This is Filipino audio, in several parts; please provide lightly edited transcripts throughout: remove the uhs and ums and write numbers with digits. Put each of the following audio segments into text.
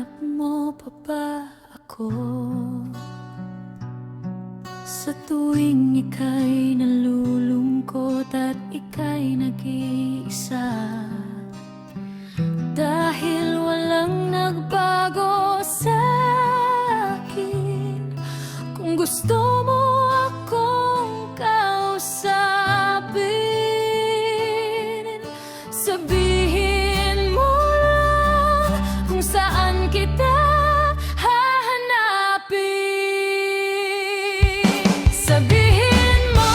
Hinahanap mo pa ba ako? Sa tuwing ika'y nalulungkot at ika'y nag-iisa, dahil walang nagbago sa akin. Kung gusto mo akong kausapin, sabihin mo lang kung saan kita hahanapin. Sabihin mo,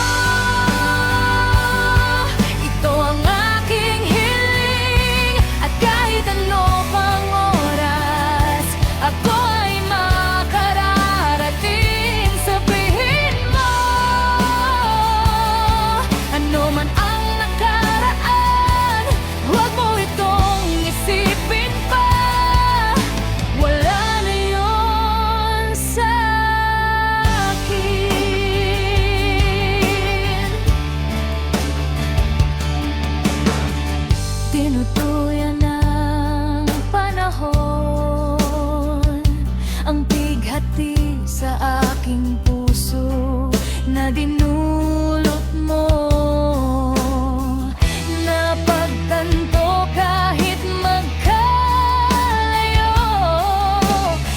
ito ang aking hiling, at kahit ano pang oras, ako ay makararating. Sabihin mo, ano man ang nakaraan, huwag mo itong isipin pa. Wala na yun sa akin. Tinutuyan ng panahon ang bighati sa aking puso na dinulot mo. Napagtanto kahit magkalayo,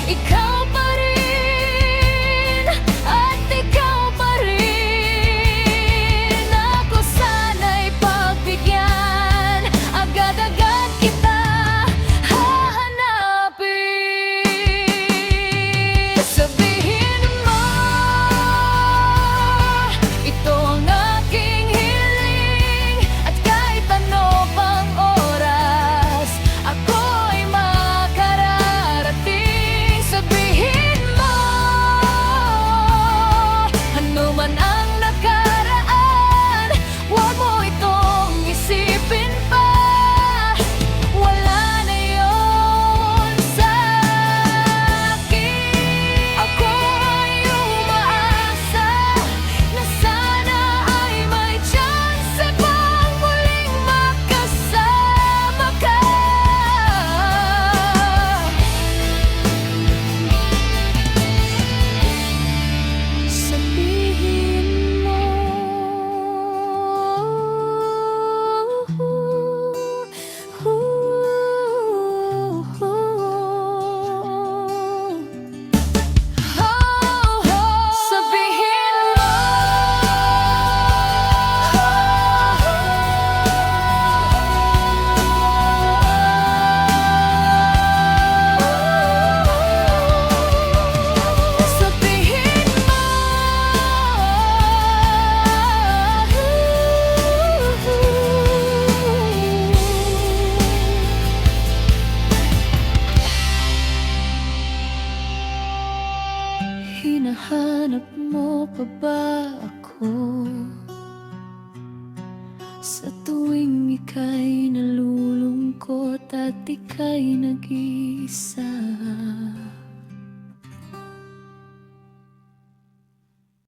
ikaw pa rin at ikaw pa rin. Ako sana'y pagbigyan, agad-agad kita hahanapin. Sabihin mo, ito ang aking hiling, at kahit ano pang oras, ako ay makararating. Sabihin mo, ano man ang nakaraan, huwag mo itong isipin pa. Wala na yun sa akin. Ako ay umaasa na sana ay may chance pang muling makasama ka. Sabihin mo, sabihin mo, sabihin mo, hinahanap mo pa ba ako? Sa tuwing ika'y nalulungkot at ika'y nag-iisa,